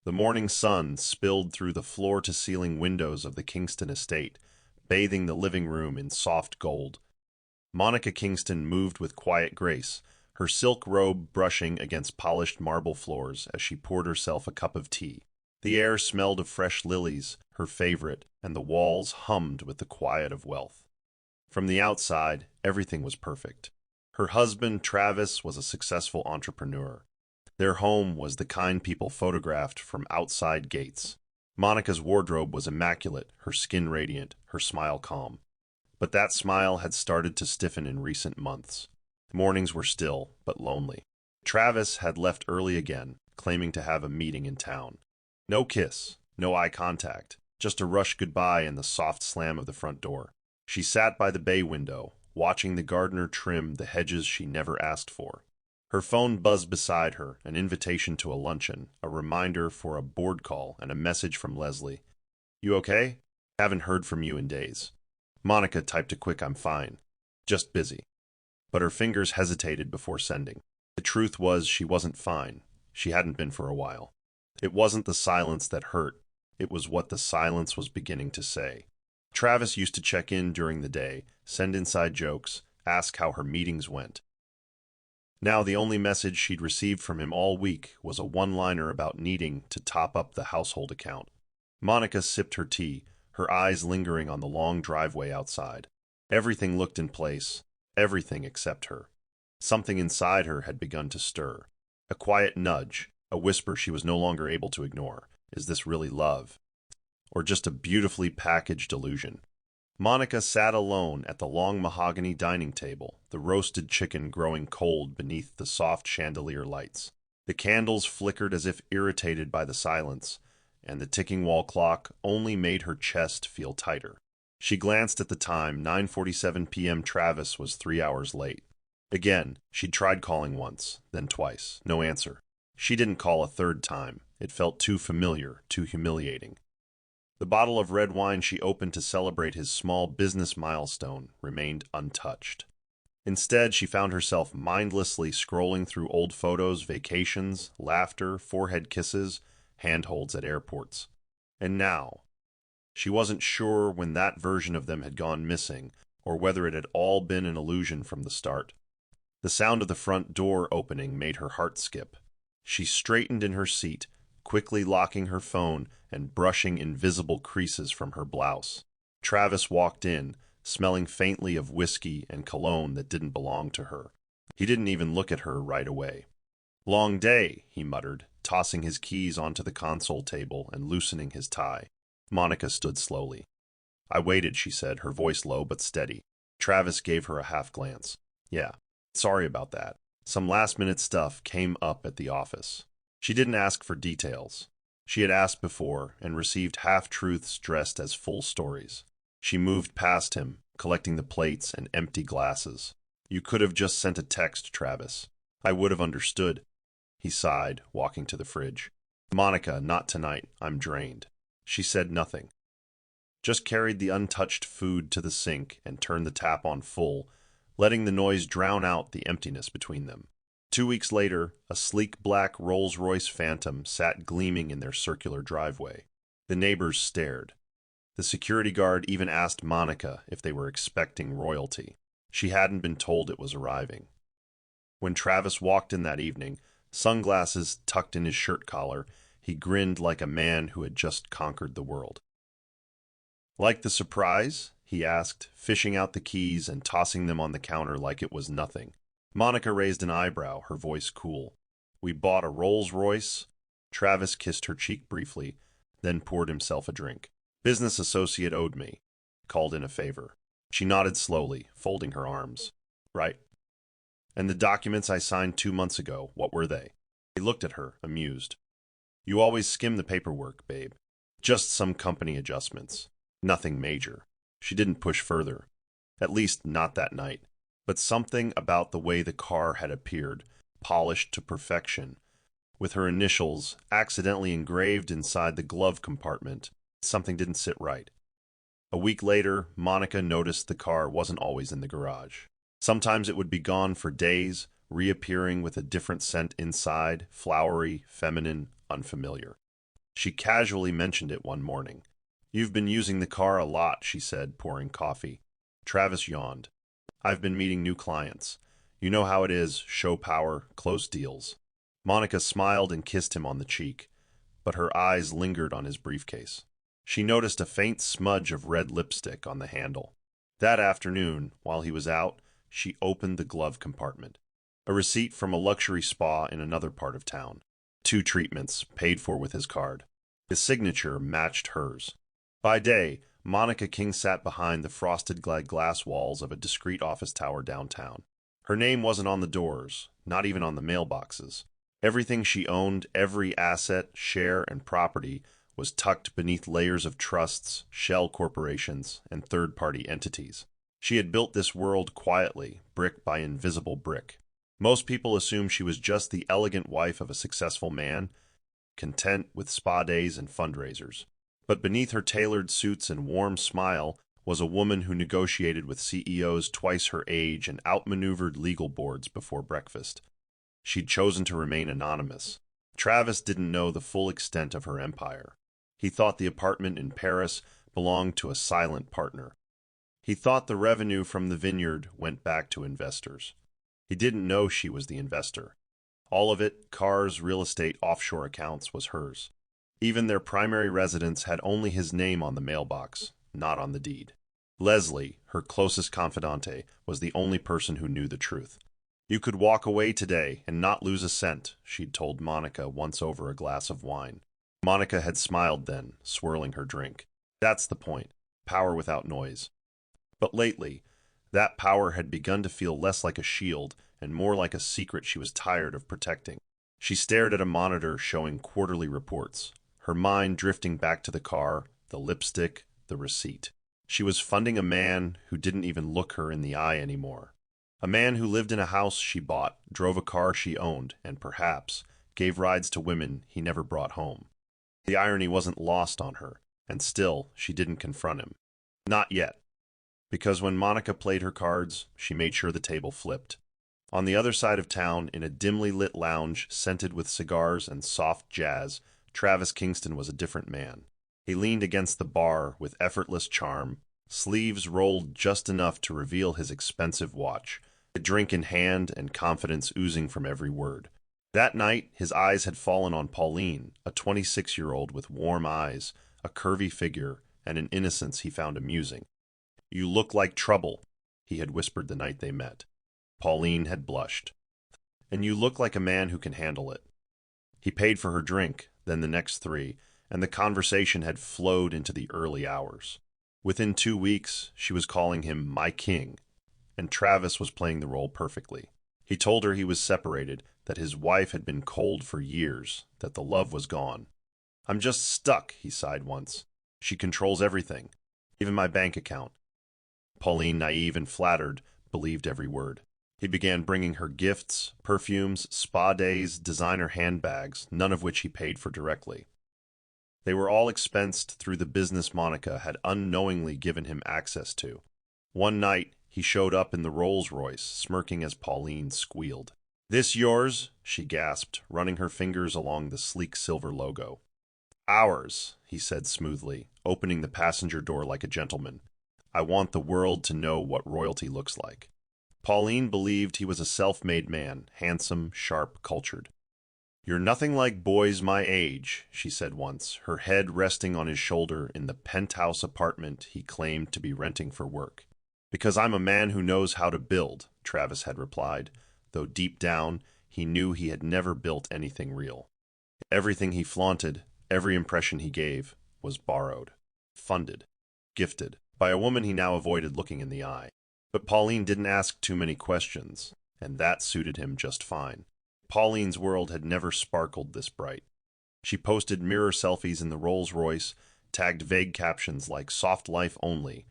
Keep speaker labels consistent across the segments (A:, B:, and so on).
A: The morning sun spilled through the floor-to-ceiling windows of the Kingston estate, bathing the living room in soft gold. Monica Kingston moved with quiet grace, her silk robe brushing against polished marble floors as she poured herself a cup of tea. The air smelled of fresh lilies, her favorite, and the walls hummed with the quiet of wealth. From the outside, everything was perfect. Her husband, Travis, was a successful entrepreneur. Their home was the kind people photographed from outside gates. Monica's wardrobe was immaculate, her skin radiant, her smile calm. But that smile had started to stiffen in recent months. Mornings were still, but lonely. Travis had left early again, claiming to have a meeting in town. No kiss, no eye contact, just a rushed goodbye and the soft slam of the front door. She sat by the bay window, watching the gardener trim the hedges she never asked for. Her phone buzzed beside her, an invitation to a luncheon, a reminder for a board call, and a message from Leslie. "You okay? Haven't heard from you in days." Monica typed a quick "I'm fine. Just busy." But her fingers hesitated before sending. The truth was she wasn't fine. She hadn't been for a while. It wasn't the silence that hurt. It was what the silence was beginning to say. Travis used to check in during the day, send inside jokes, ask how her meetings went. Now the only message she'd received from him all week was a one-liner about needing to top up the household account. Monica sipped her tea, her eyes lingering on the long driveway outside. Everything looked in place, everything except her. Something inside her had begun to stir. A quiet nudge, a whisper she was no longer able to ignore. Is this really love? Or just a beautifully packaged illusion? Monica sat alone at the long mahogany dining table, the roasted chicken growing cold beneath the soft chandelier lights. The candles flickered as if irritated by the silence, and the ticking wall clock only made her chest feel tighter. She glanced at the time, 9:47 p.m. Travis was 3 hours late. Again, she'd tried calling once, then twice. No answer. She didn't call a third time. It felt too familiar, too humiliating. The bottle of red wine she opened to celebrate his small business milestone remained untouched. Instead, she found herself mindlessly scrolling through old photos, vacations, laughter, forehead kisses, handholds at airports. And now, she wasn't sure when that version of them had gone missing, or whether it had all been an illusion from the start. The sound of the front door opening made her heart skip. She straightened in her seat, quickly locking her phone and brushing invisible creases from her blouse. Travis walked in, smelling faintly of whiskey and cologne that didn't belong to her. He didn't even look at her right away. "Long day," he muttered, tossing his keys onto the console table and loosening his tie. Monica stood slowly. "I waited," she said, her voice low but steady. Travis gave her a half glance. "Yeah, sorry about that. Some last-minute stuff came up at the office." She didn't ask for details. She had asked before and received half-truths dressed as full stories. She moved past him, collecting the plates and empty glasses. "You could have just sent a text, Travis. I would have understood." He sighed, walking to the fridge. "Monica, not tonight. I'm drained." She said nothing. Just carried the untouched food to the sink and turned the tap on full, letting the noise drown out the emptiness between them. 2 weeks later, a sleek black Rolls-Royce Phantom sat gleaming in their circular driveway. The neighbors stared. The security guard even asked Monica if they were expecting royalty. She hadn't been told it was arriving. When Travis walked in that evening, sunglasses tucked in his shirt collar, he grinned like a man who had just conquered the world. "Like the surprise?" he asked, fishing out the keys and tossing them on the counter like it was nothing. Monica raised an eyebrow, her voice cool. "We bought a Rolls-Royce." Travis kissed her cheek briefly, then poured himself a drink. "Business associate owed me. Called in a favor." She nodded slowly, folding her arms. "Right. And the documents I signed 2 months ago, what were they?" He looked at her, amused. "You always skim the paperwork, babe. Just some company adjustments. Nothing major." She didn't push further. At least not that night. But something about the way the car had appeared, polished to perfection, with her initials accidentally engraved inside the glove compartment, something didn't sit right. A week later, Monica noticed the car wasn't always in the garage. Sometimes it would be gone for days, reappearing with a different scent inside, flowery, feminine, unfamiliar. She casually mentioned it one morning. "You've been using the car a lot," she said, pouring coffee. Travis yawned. "I've been meeting new clients. You know how it is, show power, close deals." Monica smiled and kissed him on the cheek, but her eyes lingered on his briefcase. She noticed a faint smudge of red lipstick on the handle. That afternoon, while he was out, she opened the glove compartment. A receipt from a luxury spa in another part of town. 2 treatments, paid for with his card. His signature matched hers. By day, Monica King sat behind the frosted glass walls of a discreet office tower downtown. Her name wasn't on the doors, not even on the mailboxes. Everything she owned, every asset, share, and property, was tucked beneath layers of trusts, shell corporations, and third-party entities. She had built this world quietly, brick by invisible brick. Most people assumed she was just the elegant wife of a successful man, content with spa days and fundraisers. But beneath her tailored suits and warm smile was a woman who negotiated with CEOs twice her age and outmaneuvered legal boards before breakfast. She'd chosen to remain anonymous. Travis didn't know the full extent of her empire. He thought the apartment in Paris belonged to a silent partner. He thought the revenue from the vineyard went back to investors. He didn't know she was the investor. All of it, cars, real estate, offshore accounts, was hers. Even their primary residence had only his name on the mailbox, not on the deed. Leslie, her closest confidante, was the only person who knew the truth. "You could walk away today and not lose a cent," she'd told Monica once over a glass of wine. Monica had smiled then, swirling her drink. That's the point. Power without noise. But lately, that power had begun to feel less like a shield and more like a secret she was tired of protecting. She stared at a monitor showing quarterly reports, her mind drifting back to the car, the lipstick, the receipt. She was funding a man who didn't even look her in the eye anymore. A man who lived in a house she bought, drove a car she owned, and perhaps gave rides to women he never brought home. The irony wasn't lost on her, and still she didn't confront him. Not yet. Because when Monica played her cards, she made sure the table flipped. On the other side of town, in a dimly lit lounge scented with cigars and soft jazz, Travis Kingston was a different man. He leaned against the bar with effortless charm, sleeves rolled just enough to reveal his expensive watch, a drink in hand and confidence oozing from every word. That night, his eyes had fallen on Pauline, a 26-year-old with warm eyes, a curvy figure, and an innocence he found amusing. "You look like trouble," he had whispered the night they met. Pauline had blushed. "And you look like a man who can handle it." He paid for her drink, then the next 3, and the conversation had flowed into the early hours. Within 2 weeks, she was calling him "my king," and Travis was playing the role perfectly. He told her he was separated, that his wife had been cold for years, that the love was gone. "I'm just stuck," he sighed once. "She controls everything, even my bank account." Pauline, naive and flattered, believed every word. He began bringing her gifts, perfumes, spa days, designer handbags, none of which he paid for directly. They were all expensed through the business Monica had unknowingly given him access to. One night, he showed up in the Rolls-Royce, smirking as Pauline squealed. "This yours?" she gasped, running her fingers along the sleek silver logo. "Ours," he said smoothly, opening the passenger door like a gentleman. "I want the world to know what royalty looks like." Pauline believed he was a self-made man, handsome, sharp, cultured. "You're nothing like boys my age," she said once, her head resting on his shoulder in the penthouse apartment he claimed to be renting for work. "Because I'm a man who knows how to build," Travis had replied, though deep down he knew he had never built anything real. Everything he flaunted, every impression he gave, was borrowed, funded, gifted, by a woman he now avoided looking in the eye. But Pauline didn't ask too many questions, and that suited him just fine. Pauline's world had never sparkled this bright. She posted mirror selfies in the Rolls-Royce, tagged vague captions like "soft life only,"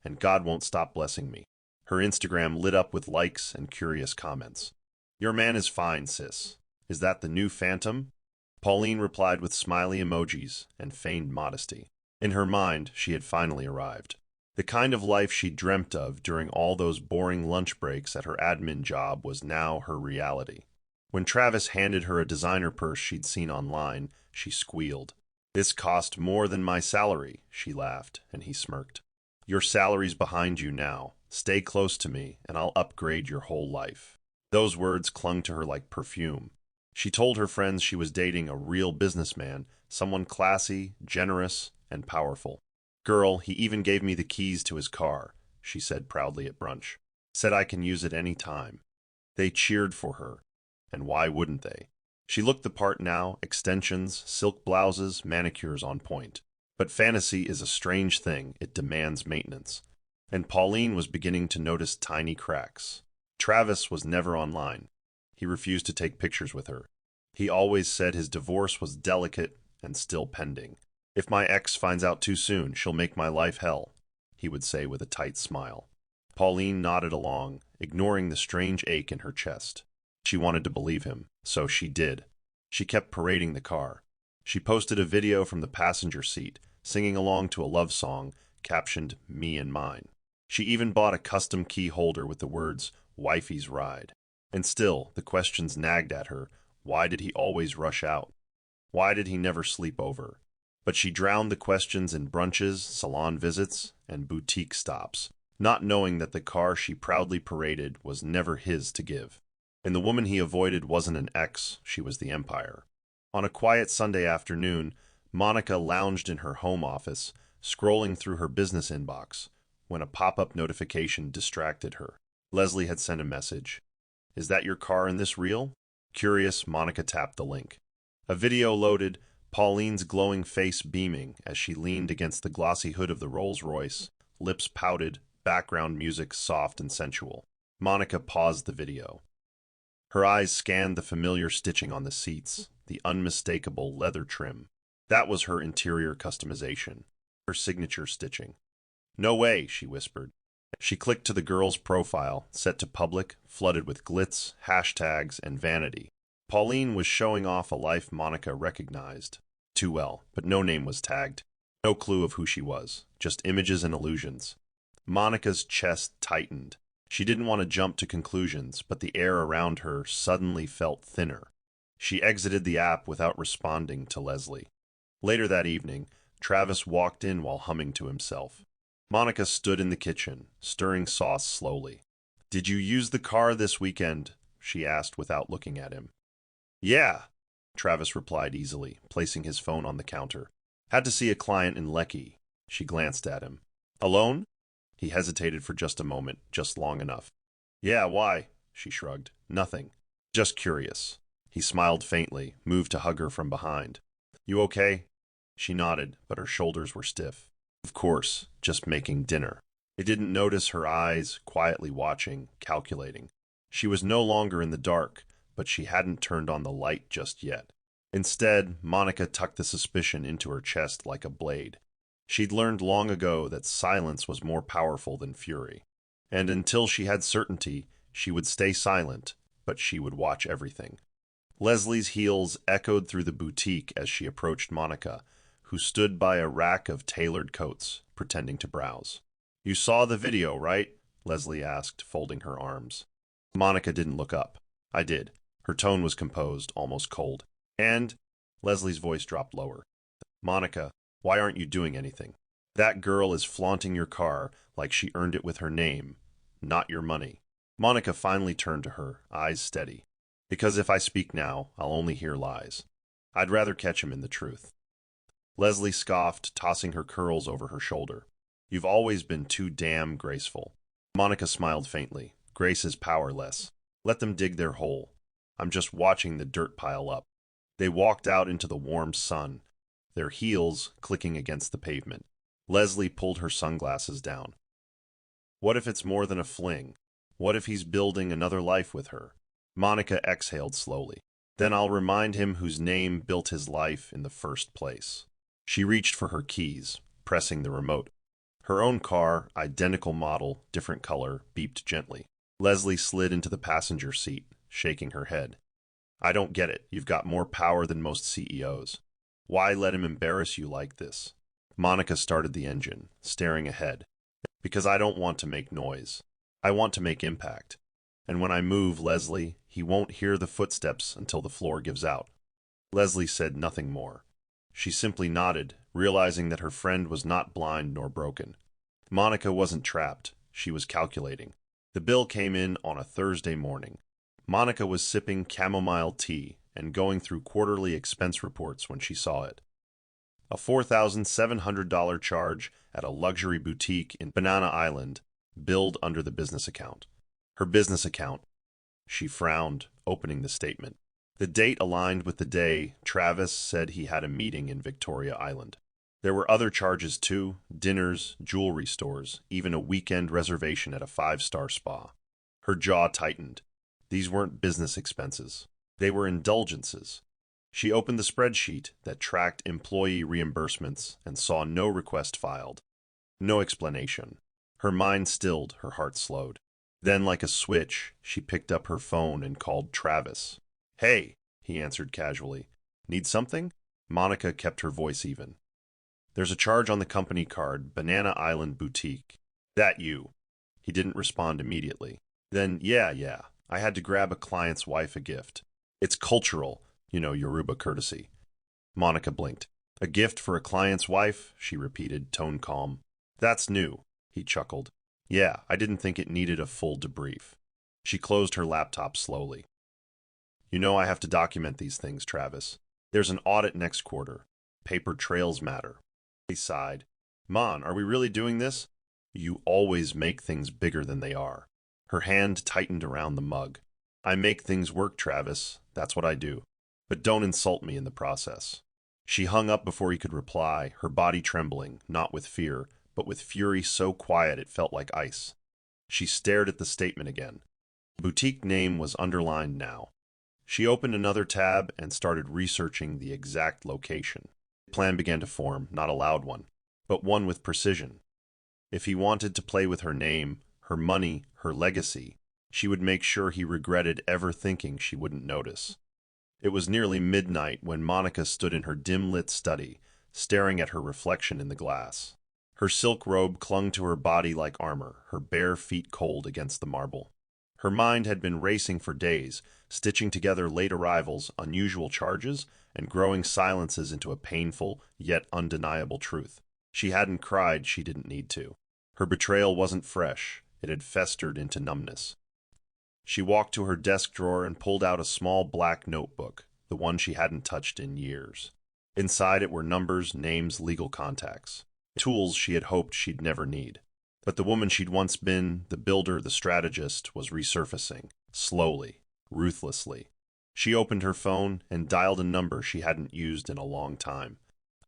A: and "God won't stop blessing me." Her Instagram lit up with likes and curious comments. "Your man is fine, sis. Is that the new phantom?" Pauline replied with smiley emojis and feigned modesty. In her mind, she had finally arrived. The kind of life she dreamt of during all those boring lunch breaks at her admin job was now her reality. When Travis handed her a designer purse she'd seen online, she squealed. This cost more than my salary, she laughed, and he smirked. Your salary's behind you now. Stay close to me, and I'll upgrade your whole life. Those words clung to her like perfume. She told her friends she was dating a real businessman, someone classy, generous, and powerful. Girl, he even gave me the keys to his car, she said proudly at brunch. Said I can use it any time. They cheered for her. And why wouldn't they? She looked the part now, extensions, silk blouses, manicures on point. But fantasy is a strange thing, it demands maintenance. And Pauline was beginning to notice tiny cracks. Travis was never online. He refused to take pictures with her. He always said his divorce was delicate and still pending. If my ex finds out too soon, she'll make my life hell, he would say with a tight smile. Pauline nodded along, ignoring the strange ache in her chest. She wanted to believe him, so she did. She kept parading the car. She posted a video from the passenger seat, singing along to a love song captioned "Me and Mine." She even bought a custom key holder with the words "Wifey's Ride." And still, the questions nagged at her. Why did he always rush out? Why did he never sleep over? But she drowned the questions in brunches, salon visits, and boutique stops, not knowing that the car she proudly paraded was never his to give. And the woman he avoided wasn't an ex, she was the empire. On a quiet Sunday afternoon, Monica lounged in her home office, scrolling through her business inbox, when a pop-up notification distracted her. Leslie had sent a message. "Is that your car in this reel?" Curious, Monica tapped the link. A video loaded, Pauline's glowing face beaming as she leaned against the glossy hood of the Rolls-Royce, lips pouted, background music soft and sensual. Monica paused the video. Her eyes scanned the familiar stitching on the seats, the unmistakable leather trim. That was her interior customization, her signature stitching. "No way," she whispered. She clicked to the girl's profile, set to public, flooded with glitz, hashtags, and vanity. Pauline was showing off a life Monica recognized too well, but no name was tagged. No clue of who she was, just images and illusions. Monica's chest tightened. She didn't want to jump to conclusions, but the air around her suddenly felt thinner. She exited the app without responding to Leslie. Later that evening, Travis walked in while humming to himself. Monica stood in the kitchen, stirring sauce slowly. "Did you use the car this weekend?" she asked without looking at him. "Yeah," Travis replied easily, placing his phone on the counter. "Had to see a client in Lecky." She glanced at him. "Alone?" He hesitated for just a moment, just long enough. "Yeah, why?" She shrugged. "Nothing. Just curious." He smiled faintly, moved to hug her from behind. "You okay?" She nodded, but her shoulders were stiff. Of course, just making dinner. He didn't notice her eyes, quietly watching, calculating. She was no longer in the dark, but she hadn't turned on the light just yet. Instead, Monica tucked the suspicion into her chest like a blade. She'd learned long ago that silence was more powerful than fury. And until she had certainty, she would stay silent, but she would watch everything. Leslie's heels echoed through the boutique as she approached Monica, who stood by a rack of tailored coats, pretending to browse. "You saw the video, right?" Leslie asked, folding her arms. Monica didn't look up. "I did." Her tone was composed, almost cold. "And?" Leslie's voice dropped lower. "Monica, why aren't you doing anything? That girl is flaunting your car like she earned it with her name, not your money." Monica finally turned to her, eyes steady. "Because if I speak now, I'll only hear lies. I'd rather catch him in the truth." Leslie scoffed, tossing her curls over her shoulder. "You've always been too damn graceful." Monica smiled faintly. "Grace is powerless. Let them dig their hole. I'm just watching the dirt pile up." They walked out into the warm sun, their heels clicking against the pavement. Leslie pulled her sunglasses down. What if it's more than a fling? What if he's building another life with her? Monica exhaled slowly. "Then I'll remind him whose name built his life in the first place." She reached for her keys, pressing the remote. Her own car, identical model, different color, beeped gently. Leslie slid into the passenger seat, shaking her head. "I don't get it. You've got more power than most CEOs. Why let him embarrass you like this?" Monica started the engine, staring ahead. "Because I don't want to make noise. I want to make impact. And when I move, Leslie, he won't hear the footsteps until the floor gives out." Leslie said nothing more. She simply nodded, realizing that her friend was not blind nor broken. Monica wasn't trapped. She was calculating. The bill came in on a Thursday morning. Monica was sipping chamomile tea and going through quarterly expense reports when she saw it. A $4,700 charge at a luxury boutique in Banana Island, billed under the business account. Her business account. She frowned, opening the statement. The date aligned with the day Travis said he had a meeting in Victoria Island. There were other charges too, dinners, jewelry stores, even a weekend reservation at a five-star spa. Her jaw tightened. These weren't business expenses. They were indulgences. She opened the spreadsheet that tracked employee reimbursements and saw no request filed. No explanation. Her mind stilled, her heart slowed. Then, like a switch, she picked up her phone and called Travis. "Hey," he answered casually. "Need something?" Monica kept her voice even. "There's a charge on the company card, Banana Island Boutique." "That you?" He didn't respond immediately. Then, yeah, I had to grab a client's wife a gift. It's cultural, Yoruba courtesy. Monica blinked. "A gift for a client's wife?" she repeated, tone calm. "That's new," he chuckled. "Yeah, I didn't think it needed a full debrief." She closed her laptop slowly. "You know I have to document these things, Travis. There's an audit next quarter. Paper trails matter." He sighed. "Mon, are we really doing this?" "You always make things bigger than they are." Her hand tightened around the mug. "I make things work, Travis. That's what I do. But don't insult me in the process." She hung up before he could reply, her body trembling, not with fear, but with fury so quiet it felt like ice. She stared at the statement again. The boutique name was underlined now. She opened another tab and started researching the exact location. A plan began to form, not a loud one, but one with precision. If he wanted to play with her name, her money, her legacy, she would make sure he regretted ever thinking she wouldn't notice. It was nearly midnight when Monica stood in her dim-lit study, staring at her reflection in the glass. Her silk robe clung to her body like armor, her bare feet cold against the marble. Her mind had been racing for days, stitching together late arrivals, unusual charges, and growing silences into a painful, yet undeniable truth. She hadn't cried, she didn't need to. Her betrayal wasn't fresh, it had festered into numbness. She walked to her desk drawer and pulled out a small black notebook, the one she hadn't touched in years. Inside it were numbers, names, legal contacts. Tools she had hoped she'd never need. But the woman she'd once been, the builder, the strategist, was resurfacing, slowly, ruthlessly. She opened her phone and dialed a number she hadn't used in a long time.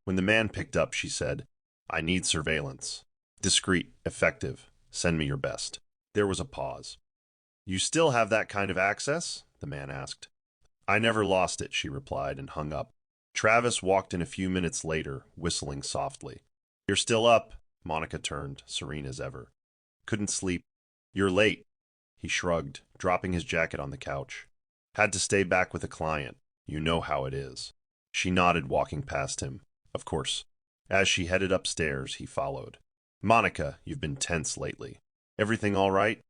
A: When the man picked up, she said, "I need surveillance. Discreet, effective. Send me your best." There was a pause. "You still have that kind of access?" the man asked. "I never lost it," she replied and hung up. Travis walked in a few minutes later, whistling softly. "You're still up?" Monica turned, serene as ever. "Couldn't sleep." "You're late." He shrugged, dropping his jacket on the couch. "Had to stay back with a client. You know how it is." She nodded, walking past him. "Of course." As she headed upstairs, he followed. "Monica, you've been tense lately. Everything all right?"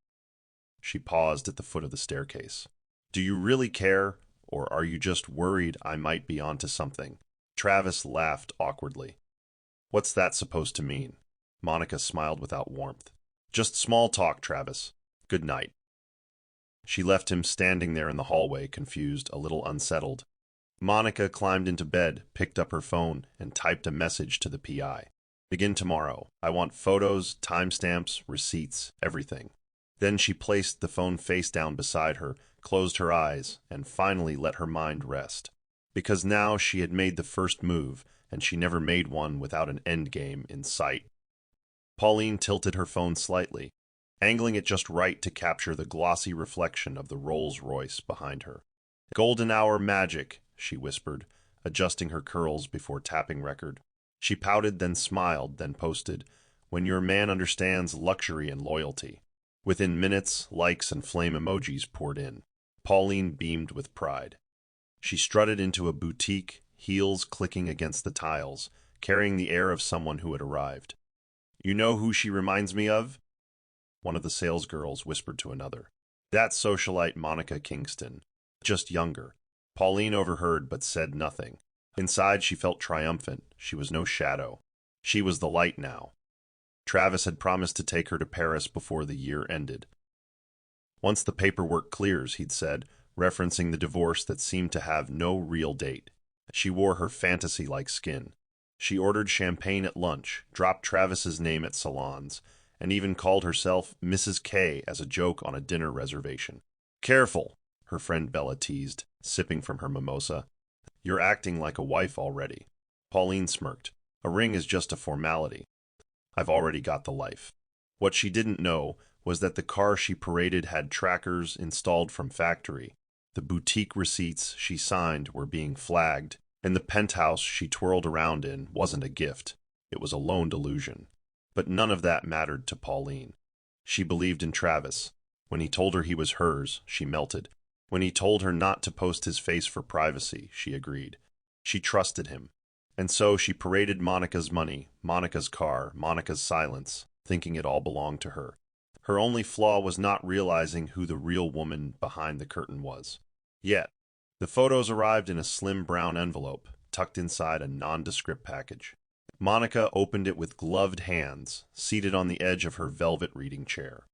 A: She paused at the foot of the staircase. "Do you really care, or are you just worried I might be onto something?" Travis laughed awkwardly. "What's that supposed to mean?" Monica smiled without warmth. "Just small talk, Travis. Good night." She left him standing there in the hallway, confused, a little unsettled. Monica climbed into bed, picked up her phone, and typed a message to the PI. "Begin tomorrow. I want photos, timestamps, receipts, everything." Then she placed the phone face down beside her, closed her eyes, and finally let her mind rest. Because now she had made the first move, and she never made one without an endgame in sight. Pauline tilted her phone slightly, angling it just right to capture the glossy reflection of the Rolls-Royce behind her. "Golden hour magic," she whispered, adjusting her curls before tapping record. She pouted, then smiled, then posted, "When your man understands luxury and loyalty." Within minutes, likes and flame emojis poured in. Pauline beamed with pride. She strutted into a boutique, heels clicking against the tiles, carrying the air of someone who had arrived. "You know who she reminds me of?" One of the salesgirls whispered to another. "That socialite Monica Kingston. Just younger." Pauline overheard but said nothing. Inside, she felt triumphant. She was no shadow. She was the light now. Travis had promised to take her to Paris before the year ended. Once the paperwork clears, he'd said, referencing the divorce that seemed to have no real date. She wore her fantasy-like skin. She ordered champagne at lunch, dropped Travis's name at salons, and even called herself Mrs. K as a joke on a dinner reservation. "Careful," her friend Bella teased, sipping from her mimosa. "You're acting like a wife already." Pauline smirked. "A ring is just a formality. I've already got the life." What she didn't know was that the car she paraded had trackers installed from factory. The boutique receipts she signed were being flagged, and the penthouse she twirled around in wasn't a gift. It was a loaned illusion. But none of that mattered to Pauline. She believed in Travis. When he told her he was hers, she melted. When he told her not to post his face for privacy, she agreed. She trusted him. And so she paraded Monica's money, Monica's car, Monica's silence, thinking it all belonged to her. Her only flaw was not realizing who the real woman behind the curtain was. Yet, the photos arrived in a slim brown envelope, tucked inside a nondescript package. Monica opened it with gloved hands, seated on the edge of her velvet reading chair.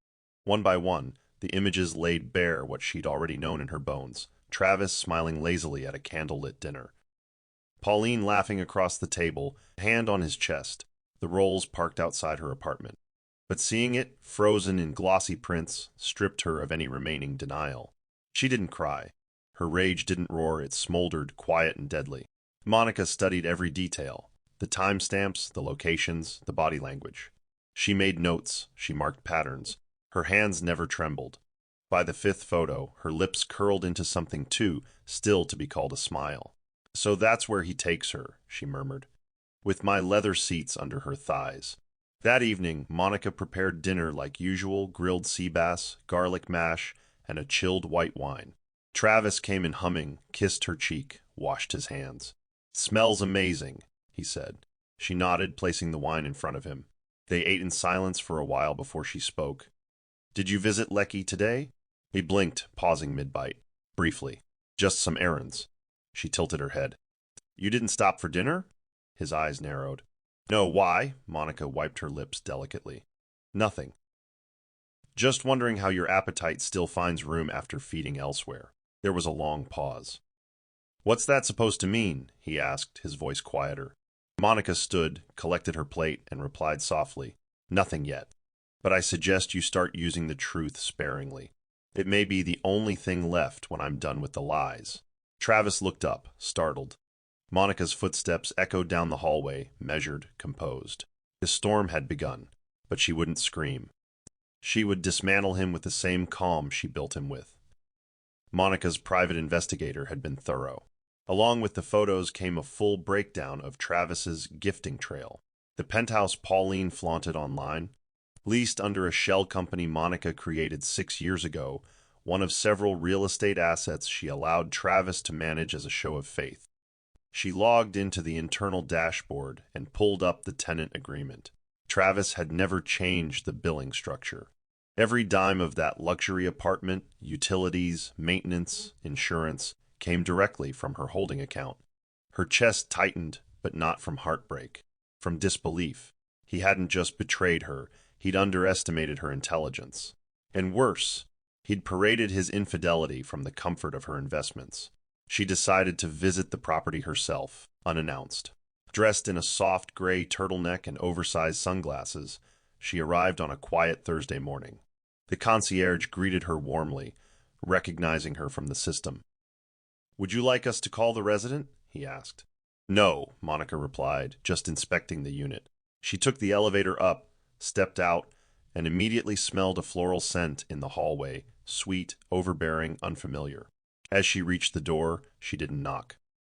A: One by one, the images laid bare what she'd already known in her bones. Travis smiling lazily at a candlelit dinner. Pauline laughing across the table, hand on his chest, the Rolls parked outside her apartment. But seeing it, frozen in glossy prints, stripped her of any remaining denial. She didn't cry. Her rage didn't roar, it smoldered, quiet and deadly. Monica studied every detail. The timestamps, the locations, the body language. She made notes, she marked patterns. Her hands never trembled. By the fifth photo, her lips curled into something too still to be called a smile. "So that's where he takes her," she murmured, with my leather seats under her thighs. That evening, Monica prepared dinner like usual, grilled sea bass, garlic mash, and a chilled white wine. Travis came in humming, kissed her cheek, washed his hands. "Smells amazing," he said. She nodded, placing the wine in front of him. They ate in silence for a while before she spoke. "Did you visit Lecky today?" He blinked, pausing mid-bite. "Briefly. Just some errands." She tilted her head. "You didn't stop for dinner?" His eyes narrowed. "No, why?" Monica wiped her lips delicately. "Nothing. Just wondering how your appetite still finds room after feeding elsewhere." There was a long pause. "What's that supposed to mean?" he asked, his voice quieter. Monica stood, collected her plate, and replied softly, "Nothing yet. But I suggest you start using the truth sparingly. It may be the only thing left when I'm done with the lies." Travis looked up, startled. Monica's footsteps echoed down the hallway, measured, composed. The storm had begun, but she wouldn't scream. She would dismantle him with the same calm she built him with. Monica's private investigator had been thorough. Along with the photos came a full breakdown of Travis's gifting trail. The penthouse Pauline flaunted online, leased under a shell company Monica created 6 years ago, one of several real estate assets she allowed Travis to manage as a show of faith. She logged into the internal dashboard and pulled up the tenant agreement. Travis had never changed the billing structure. Every dime of that luxury apartment, utilities, maintenance, insurance, came directly from her holding account. Her chest tightened, but not from heartbreak, from disbelief. He hadn't just betrayed her, he'd underestimated her intelligence. And worse, he'd paraded his infidelity from the comfort of her investments. She decided to visit the property herself, unannounced. Dressed in a soft gray turtleneck and oversized sunglasses, she arrived on a quiet Thursday morning. The concierge greeted her warmly, recognizing her from the system. "Would you like us to call the resident?" he asked. "No," Monica replied, just inspecting the unit. She took the elevator up, stepped out, and immediately smelled a floral scent in the hallway, sweet, overbearing, unfamiliar. As she reached the door, she didn't knock.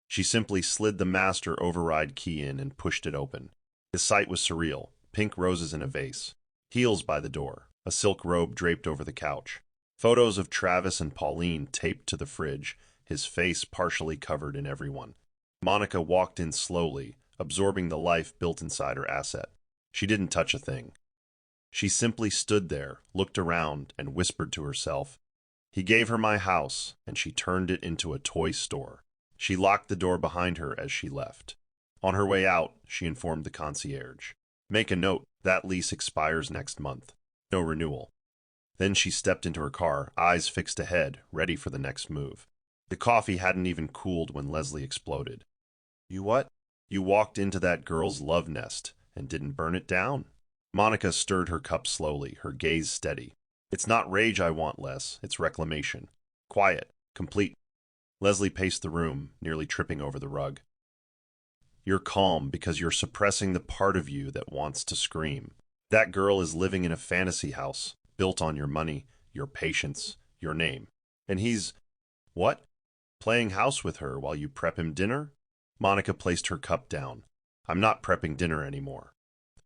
A: She simply slid the master override key in and pushed it open. The sight was surreal, pink roses in a vase, heels by the door, a silk robe draped over the couch. Photos of Travis and Pauline taped to the fridge, his face partially covered in every one. Monica walked in slowly, absorbing the life built inside her asset. She didn't touch a thing. She simply stood there, looked around, and whispered to herself, "He gave her my house, and she turned it into a toy store." She locked the door behind her as she left. On her way out, she informed the concierge. Make a note, that lease expires next month. No renewal. Then she stepped into her car, eyes fixed ahead, ready for the next move. The coffee hadn't even cooled when Leslie exploded. You what? You walked into that girl's love nest and didn't burn it down? Monica stirred her cup slowly, her gaze steady. It's not rage I want, Les. It's reclamation. Quiet. Complete. Leslie paced the room, nearly tripping over the rug. You're calm because you're suppressing the part of you that wants to scream. That girl is living in a fantasy house, built on your money, your patience, your name. And he's... what? Playing house with her while you prep him dinner? Monica placed her cup down. I'm not prepping dinner anymore.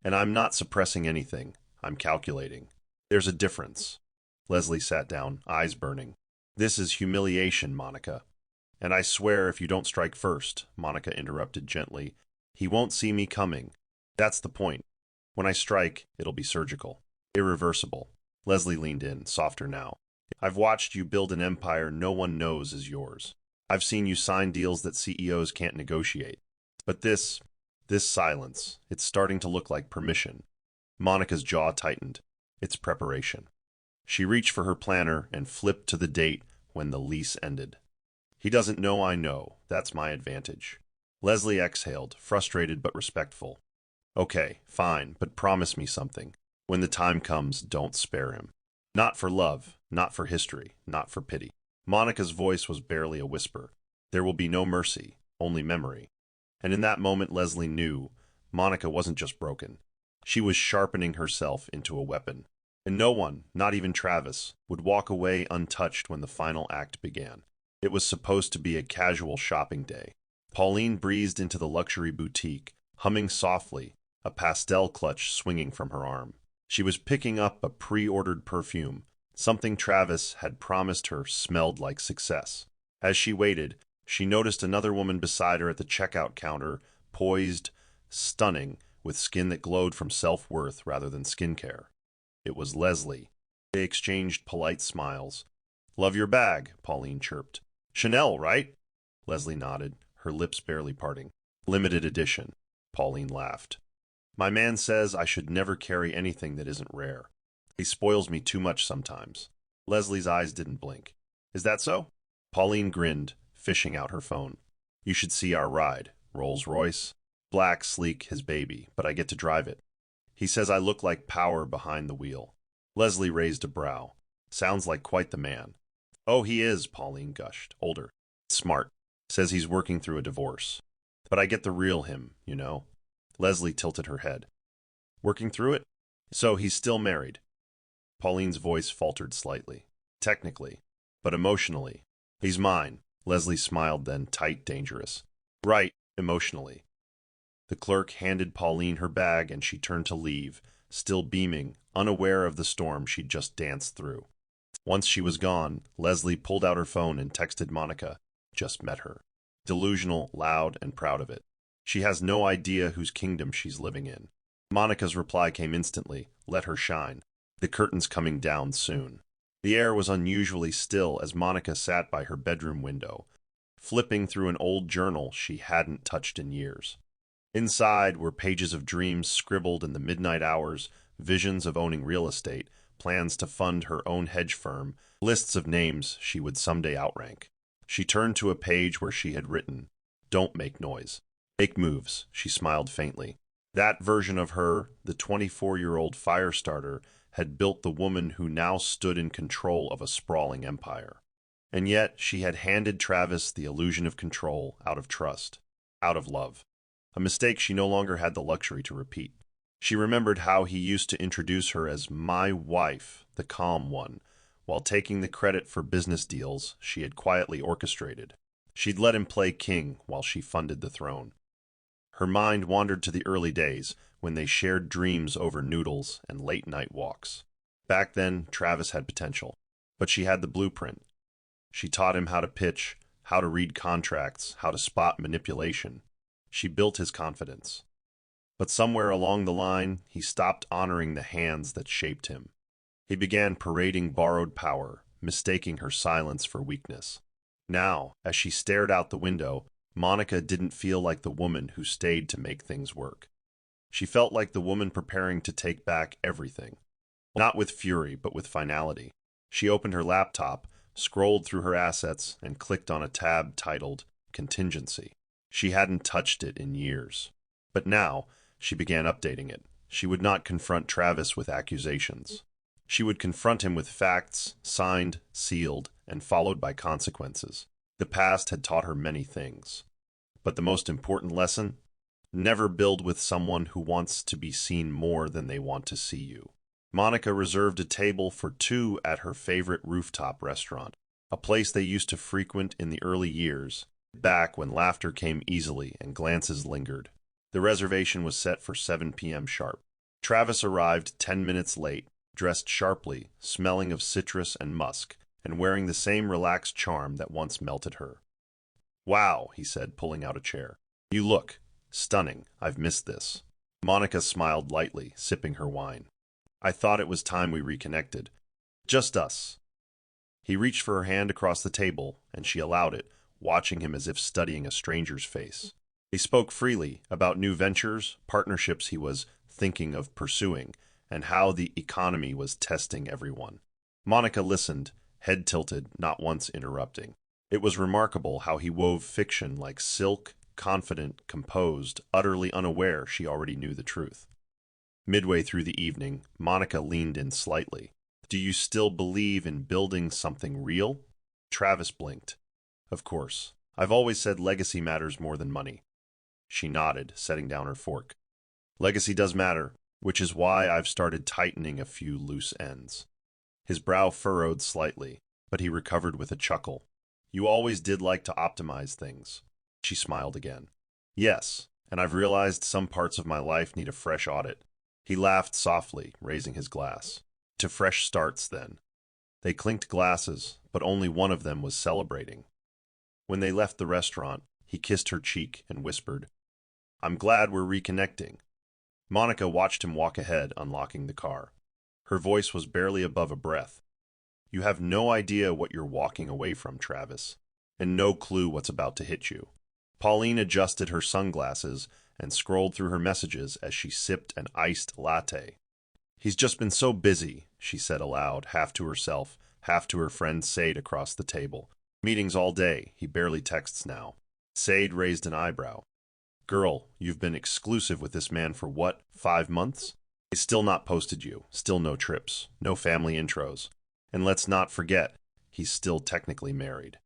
A: And I'm not suppressing anything. I'm calculating. There's a difference. Leslie sat down, eyes burning. This is humiliation, Monica. And I swear if you don't strike first, Monica interrupted gently, he won't see me coming. That's the point. When I strike, it'll be surgical. Irreversible. Leslie leaned in, softer now. I've watched you build an empire no one knows is yours. I've seen you sign deals that CEOs can't negotiate. But this silence, it's starting to look like permission. Monica's jaw tightened. It's preparation. She reached for her planner and flipped to the date when the lease ended. He doesn't know I know. That's my advantage. Leslie exhaled, frustrated but respectful. Okay, fine, but promise me something. When the time comes, don't spare him. Not for love, not for history, not for pity. Monica's voice was barely a whisper. There will be no mercy, only memory. And in that moment, Leslie knew Monica wasn't just broken. She was sharpening herself into a weapon. And no one, not even Travis, would walk away untouched when the final act began. It was supposed to be a casual shopping day. Pauline breezed into the luxury boutique, humming softly, a pastel clutch swinging from her arm. She was picking up a pre-ordered perfume, something Travis had promised her smelled like success. As she waited, she noticed another woman beside her at the checkout counter, poised, stunning, with skin that glowed from self-worth rather than skincare. It was Leslie. They exchanged polite smiles. Love your bag, Pauline chirped. Chanel, right? Leslie nodded, her lips barely parting. Limited edition. Pauline laughed. My man says I should never carry anything that isn't rare. He spoils me too much sometimes. Leslie's eyes didn't blink. Is that so? Pauline grinned, fishing out her phone. You should see our ride. Rolls-Royce. Black, sleek, his baby, but I get to drive it. He says I look like power behind the wheel. Leslie raised a brow. Sounds like quite the man. Oh, he is, Pauline gushed. Older. Smart. Says he's working through a divorce. But I get the real him, you know. Leslie tilted her head. Working through it? So he's still married. Pauline's voice faltered slightly. Technically. But emotionally. He's mine. Leslie smiled then, tight, dangerous. Right, emotionally. The clerk handed Pauline her bag and she turned to leave, still beaming, unaware of the storm she'd just danced through. Once she was gone, Leslie pulled out her phone and texted Monica. Just met her. Delusional, loud, and proud of it. She has no idea whose kingdom she's living in. Monica's reply came instantly. Let her shine. The curtain's coming down soon. The air was unusually still as Monica sat by her bedroom window, flipping through an old journal she hadn't touched in years. Inside were pages of dreams scribbled in the midnight hours, visions of owning real estate, plans to fund her own hedge firm, lists of names she would someday outrank. She turned to a page where she had written, Don't make noise. Make moves, she smiled faintly. That version of her, the 24-year-old fire starter, had built the woman who now stood in control of a sprawling empire. And yet she had handed Travis the illusion of control out of trust, out of love. A mistake she no longer had the luxury to repeat. She remembered how he used to introduce her as my wife, the calm one, while taking the credit for business deals she had quietly orchestrated. She'd let him play king while she funded the throne. Her mind wandered to the early days when they shared dreams over noodles and late-night walks. Back then, Travis had potential, but she had the blueprint. She taught him how to pitch, how to read contracts, how to spot manipulation. She built his confidence. But somewhere along the line, he stopped honoring the hands that shaped him. He began parading borrowed power, mistaking her silence for weakness. Now, as she stared out the window, Monica didn't feel like the woman who stayed to make things work. She felt like the woman preparing to take back everything. Not with fury, but with finality. She opened her laptop, scrolled through her assets, and clicked on a tab titled Contingency. She hadn't touched it in years. But now, she began updating it. She would not confront Travis with accusations. She would confront him with facts, signed, sealed, and followed by consequences. The past had taught her many things. But the most important lesson? Never build with someone who wants to be seen more than they want to see you. Monica reserved a table for two at her favorite rooftop restaurant, a place they used to frequent in the early years, back when laughter came easily and glances lingered. The reservation was set for 7 p.m. sharp. Travis arrived 10 minutes late, dressed sharply, smelling of citrus and musk, and wearing the same relaxed charm that once melted her. "Wow," he said, pulling out a chair. "You look stunning. I've missed this." Monica smiled lightly, sipping her wine. "I thought it was time we reconnected. Just us." He reached for her hand across the table, and she allowed it, watching him as if studying a stranger's face. They spoke freely about new ventures, partnerships he was thinking of pursuing, and how the economy was testing everyone. Monica listened, head tilted, not once interrupting. It was remarkable how he wove fiction like silk, confident, composed, utterly unaware she already knew the truth. Midway through the evening, Monica leaned in slightly. "Do you still believe in building something real?" Travis blinked. "Of course. I've always said legacy matters more than money." She nodded, setting down her fork. "Legacy does matter, which is why I've started tightening a few loose ends." His brow furrowed slightly, but he recovered with a chuckle. "You always did like to optimize things." She smiled again. "Yes, and I've realized some parts of my life need a fresh audit." He laughed softly, raising his glass. "To fresh starts, then." They clinked glasses, but only one of them was celebrating. When they left the restaurant, he kissed her cheek and whispered, "I'm glad we're reconnecting." Monica watched him walk ahead, unlocking the car. Her voice was barely above a breath. "You have no idea what you're walking away from, Travis, and no clue what's about to hit you." Pauline adjusted her sunglasses and scrolled through her messages as she sipped an iced latte. "He's just been so busy," she said aloud, half to herself, half to her friend Sade across the table. "Meetings all day, he barely texts now." Sade raised an eyebrow. "Girl, you've been exclusive with this man for what, 5 months? He's still not posted you, still no trips, no family intros. And let's not forget, he's still technically married."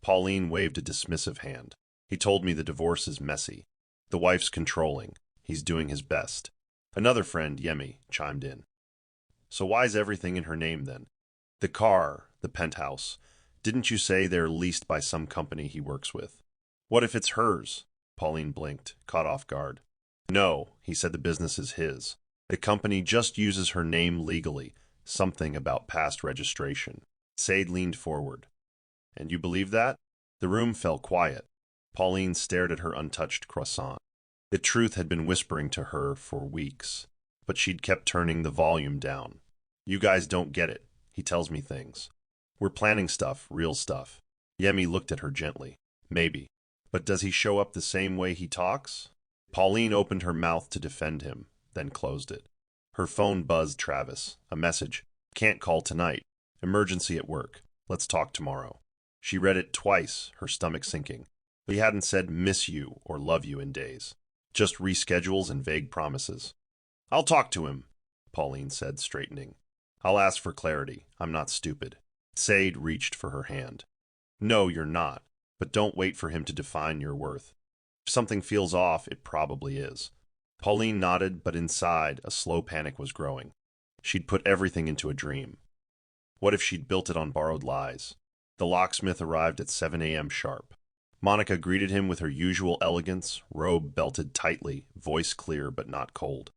A: Pauline waved a dismissive hand. "He told me the divorce is messy. The wife's controlling. He's doing his best." Another friend, Yemi, chimed in. "So why's everything in her name then? The car, the penthouse. Didn't you say they're leased by some company he works with?" "What if it's hers?" Pauline blinked, caught off guard. "No, he said the business is his. The company just uses her name legally, something about past registration." Sade leaned forward. "And you believe that?" The room fell quiet. Pauline stared at her untouched croissant. The truth had been whispering to her for weeks, but she'd kept turning the volume down. "You guys don't get it. He tells me things. We're planning stuff, real stuff." Yemi looked at her gently. "Maybe. But does he show up the same way he talks?" Pauline opened her mouth to defend him, then closed it. Her phone buzzed Travis. A message. "Can't call tonight. Emergency at work. Let's talk tomorrow." She read it twice, her stomach sinking. He hadn't said "miss you" or "love you" in days. Just reschedules and vague promises. "I'll talk to him," Pauline said, straightening. "I'll ask for clarity. I'm not stupid." Sade reached for her hand. "No, you're not. But don't wait for him to define your worth. If something feels off, it probably is." Pauline nodded, but inside, a slow panic was growing. She'd put everything into a dream. What if she'd built it on borrowed lies? The locksmith arrived at 7 a.m. sharp. Monica greeted him with her usual elegance, robe belted tightly, voice clear but not cold.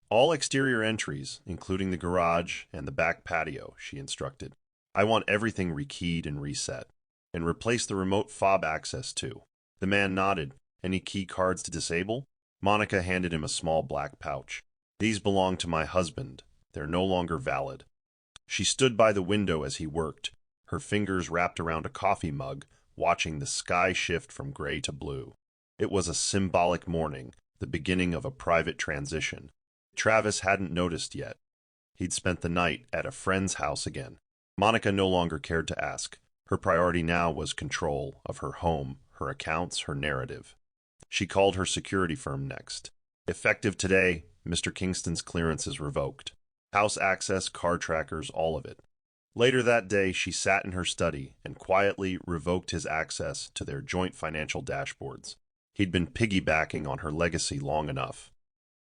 A: "All exterior entries, including the garage and the back patio," she instructed. "I want everything rekeyed and reset. And replace the remote fob access too." The man nodded. "Any key cards to disable?" Monica handed him a small black pouch. "These belong to my husband. They're no longer valid." She stood by the window as he worked, her fingers wrapped around a coffee mug, watching the sky shift from gray to blue. It was a symbolic morning, the beginning of a private transition. Travis hadn't noticed yet. He'd spent the night at a friend's house again. Monica no longer cared to ask. Her priority now was control of her home, her accounts, her narrative. She called her security firm next. Effective today, Mr. Kingston's clearance is revoked. House access, car trackers, all of it. Later that day, she sat in her study and quietly revoked his access to their joint financial dashboards. He'd been piggybacking on her legacy long enough.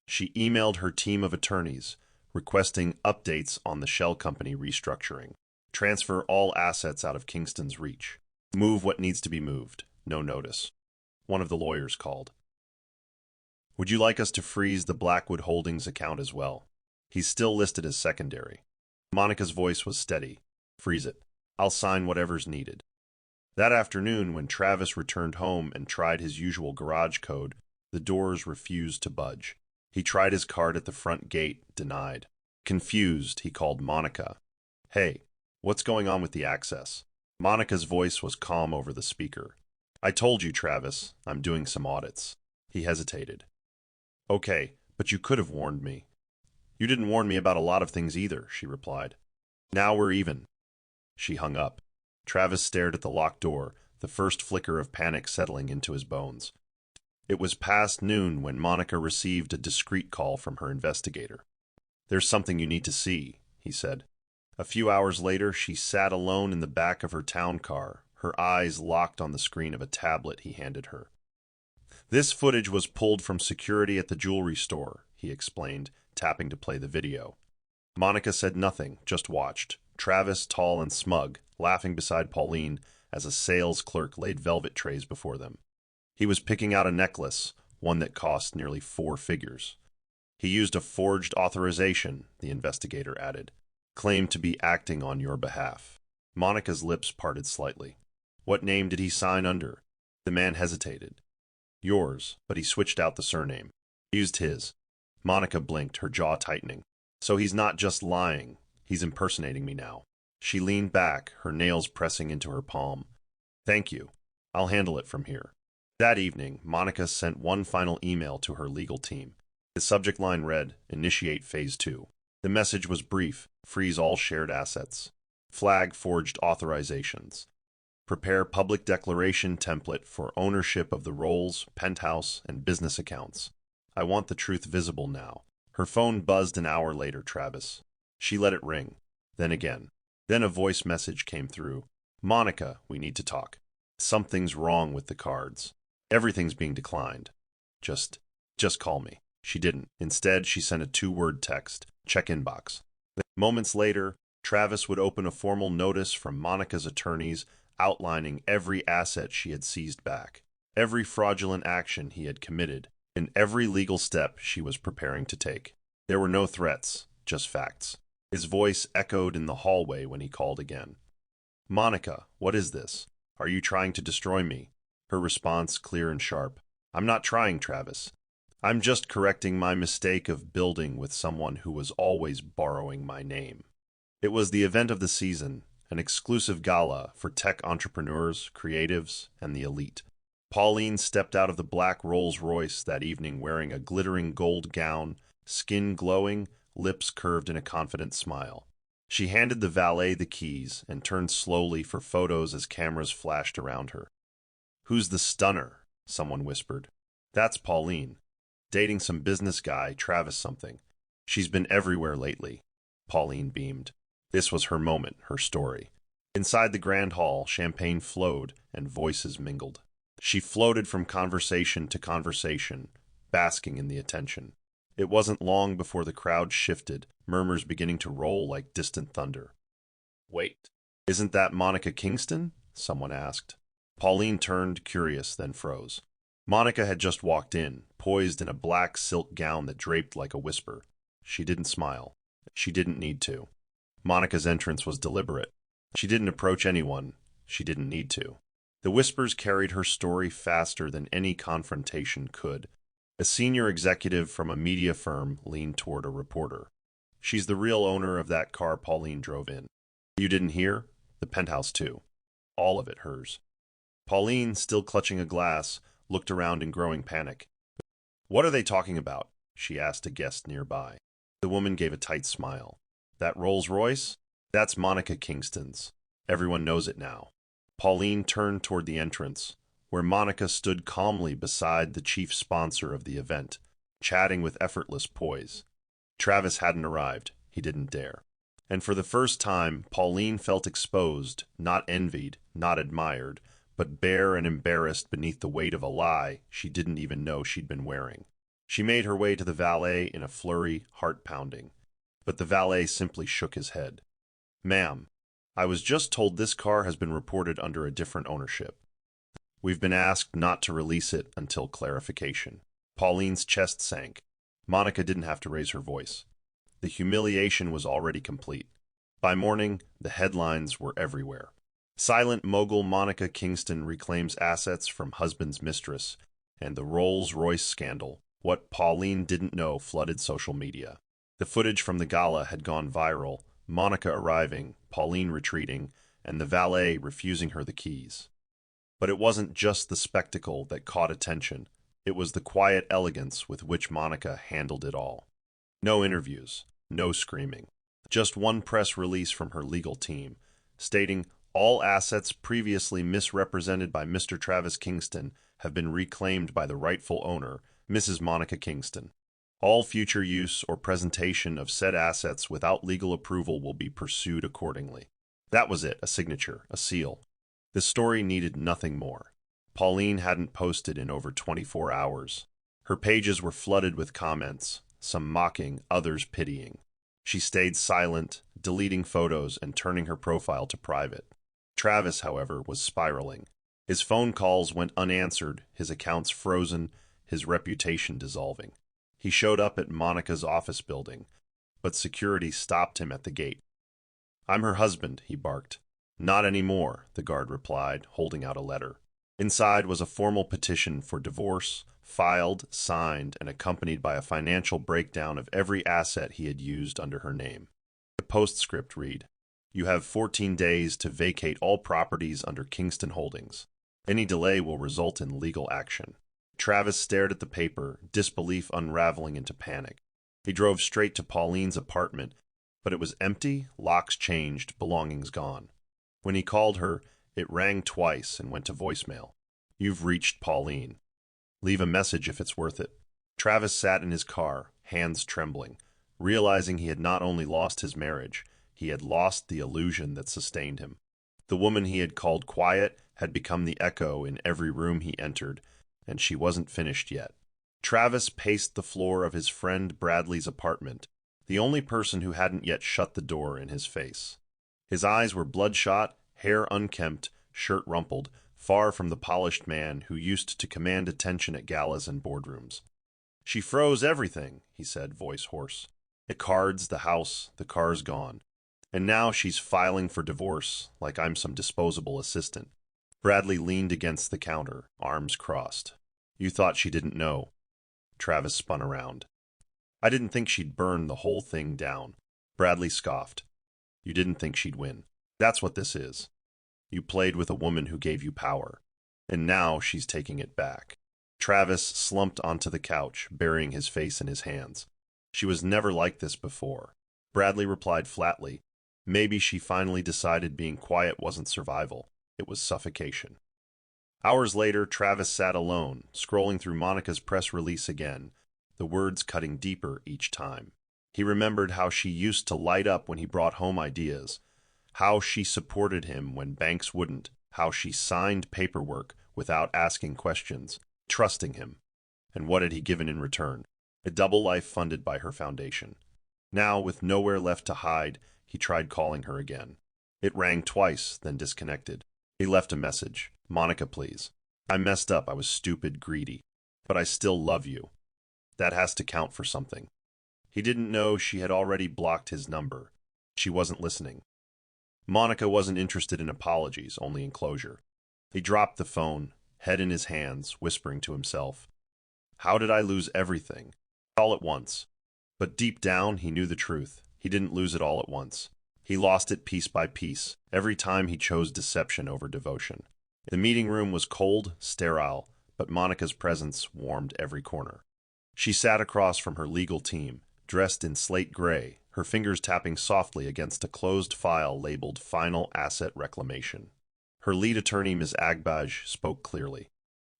A: She emailed her team of attorneys, requesting updates on the shell company restructuring. Transfer all assets out of Kingston's reach. Move what needs to be moved. No notice. One of the lawyers called. Would you like us to freeze the Blackwood Holdings account as well? He's still listed as secondary. Monica's voice was steady. Freeze it. I'll sign whatever's needed. That afternoon, when Travis returned home and tried his usual garage code, the doors refused to budge. He tried his card at the front gate, denied. Confused, he called Monica. Hey, what's going on with the access? Monica's voice was calm over the speaker. I told you, Travis, I'm doing some audits. He hesitated. Okay, but you could have warned me. You didn't warn me about a lot of things either, she replied. Now we're even. She hung up. Travis stared at the locked door, the first flicker of panic settling into his bones. It was past noon when Monica received a discreet call from her investigator. There's something you need to see, he said. A few hours later, she sat alone in the back of her town car, her eyes locked on the screen of a tablet he handed her. This footage was pulled from security at the jewelry store, he explained, tapping to play the video. Monica said nothing, just watched. Travis, tall and smug, laughing beside Pauline as a sales clerk laid velvet trays before them. He was picking out a necklace, one that cost nearly 4 figures. He used a forged authorization, the investigator added, claimed to be acting on your behalf. Monica's lips parted slightly. What name did he sign under? The man hesitated. Yours, but he switched out the surname. Used his. Monica blinked, her jaw tightening. So he's not just lying, he's impersonating me now. She leaned back, her nails pressing into her palm. Thank you. I'll handle it from here. That evening, Monica sent one final email to her legal team. The subject line read, Initiate Phase 2. The message was brief, freeze all shared assets. Flag forged authorizations. Prepare public declaration template for ownership of the Rolls, penthouse, and business accounts. I want the truth visible now. Her phone buzzed an hour later, Travis. She let it ring. Then again. Then a voice message came through. Monica, we need to talk. Something's wrong with the cards. Everything's being declined. Just call me. She didn't. Instead, she sent a 2-word text. Check inbox. Moments later, Travis would open a formal notice from Monica's attorneys outlining every asset she had seized back, every fraudulent action he had committed, and every legal step she was preparing to take. There were no threats, just facts. His voice echoed in the hallway when he called again. Monica, what is this? Are you trying to destroy me? Her response clear and sharp. I'm not trying, Travis. I'm just correcting my mistake of building with someone who was always borrowing my name. It was the event of the season, an exclusive gala for tech entrepreneurs, creatives, and the elite. Pauline stepped out of the black Rolls-Royce that evening wearing a glittering gold gown, skin glowing, lips curved in a confident smile. She handed the valet the keys and turned slowly for photos as cameras flashed around her. Who's the stunner? Someone whispered. That's Pauline. Dating some business guy, Travis something. She's been everywhere lately. Pauline beamed. This was her moment, her story. Inside the grand hall, champagne flowed and voices mingled. She floated from conversation to conversation, basking in the attention. It wasn't long before the crowd shifted, murmurs beginning to roll like distant thunder. Wait, isn't that Monica Kingston? Someone asked. Pauline turned, curious, then froze. Monica had just walked in, poised in a black silk gown that draped like a whisper. She didn't smile. She didn't need to. Monica's entrance was deliberate. She didn't approach anyone. She didn't need to. The whispers carried her story faster than any confrontation could. A senior executive from a media firm leaned toward a reporter. She's the real owner of that car Pauline drove in. You didn't hear? The penthouse too. All of it hers. Pauline, still clutching a glass, looked around in growing panic. "What are they talking about?" she asked a guest nearby. The woman gave a tight smile. "That Rolls-Royce? That's Monica Kingston's. Everyone knows it now." Pauline turned toward the entrance, where Monica stood calmly beside the chief sponsor of the event, chatting with effortless poise. Travis hadn't arrived. He didn't dare. And for the first time, Pauline felt exposed, not envied, not admired, but bare and embarrassed beneath the weight of a lie she didn't even know she'd been wearing. She made her way to the valet in a flurry, heart-pounding. But the valet simply shook his head. "Ma'am, I was just told this car has been reported under a different ownership. We've been asked not to release it until clarification." Pauline's chest sank. Monica didn't have to raise her voice. The humiliation was already complete. By morning, the headlines were everywhere. Silent mogul Monica Kingston reclaims assets from husband's mistress, and the Rolls-Royce scandal. What Pauline didn't know flooded social media. The footage from the gala had gone viral, Monica arriving, Pauline retreating, and the valet refusing her the keys. But it wasn't just the spectacle that caught attention. It was the quiet elegance with which Monica handled it all. No interviews, no screaming. Just one press release from her legal team, stating all assets previously misrepresented by Mr. Travis Kingston have been reclaimed by the rightful owner, Mrs. Monica Kingston. All future use or presentation of said assets without legal approval will be pursued accordingly. That was it, a signature, a seal. The story needed nothing more. Pauline hadn't posted in over 24 hours. Her pages were flooded with comments, some mocking, others pitying. She stayed silent, deleting photos and turning her profile to private. Travis, however, was spiraling. His phone calls went unanswered, his accounts frozen, his reputation dissolving. He showed up at Monica's office building, but security stopped him at the gate. "I'm her husband," he barked. "Not anymore," the guard replied, holding out a letter. Inside was a formal petition for divorce, filed, signed, and accompanied by a financial breakdown of every asset he had used under her name. The postscript read, "You have 14 days to vacate all properties under Kingston Holdings. Any delay will result in legal action." Travis stared at the paper, disbelief unraveling into panic. He drove straight to Pauline's apartment, but it was empty, locks changed, belongings gone. When he called her, it rang twice and went to voicemail. "You've reached Pauline. Leave a message if it's worth it." Travis sat in his car, hands trembling, realizing he had not only lost his marriage, he had lost the illusion that sustained him. The woman he had called quiet had become the echo in every room he entered, and she wasn't finished yet. Travis paced the floor of his friend Bradley's apartment, the only person who hadn't yet shut the door in his face. His eyes were bloodshot, hair unkempt, shirt rumpled, far from the polished man who used to command attention at galas and boardrooms. "She froze everything," he said, voice hoarse. "The cards, the house, the car's gone. And now she's filing for divorce, like I'm some disposable assistant." Bradley leaned against the counter, arms crossed. "You thought she didn't know." Travis spun around. "I didn't think she'd burn the whole thing down." Bradley scoffed. "You didn't think she'd win. That's what this is. You played with a woman who gave you power, and now she's taking it back." Travis slumped onto the couch, burying his face in his hands. "She was never like this before." Bradley replied flatly, "Maybe she finally decided being quiet wasn't survival. It was suffocation." Hours later, Travis sat alone, scrolling through Monica's press release again, the words cutting deeper each time. He remembered how she used to light up when he brought home ideas, how she supported him when banks wouldn't, how she signed paperwork without asking questions, trusting him. And what had he given in return? A double life funded by her foundation. Now, with nowhere left to hide, he tried calling her again. It rang twice, then disconnected. He left a message. "Monica, please. I messed up. I was stupid, greedy. But I still love you. That has to count for something." He didn't know she had already blocked his number. She wasn't listening. Monica wasn't interested in apologies, only in closure. He dropped the phone, head in his hands, whispering to himself, "How did I lose everything? All at once." But deep down, he knew the truth. He didn't lose it all at once. He lost it piece by piece, every time he chose deception over devotion. The meeting room was cold, sterile, but Monica's presence warmed every corner. She sat across from her legal team, dressed in slate gray, her fingers tapping softly against a closed file labeled Final Asset Reclamation. Her lead attorney, Ms. Agbaj, spoke clearly.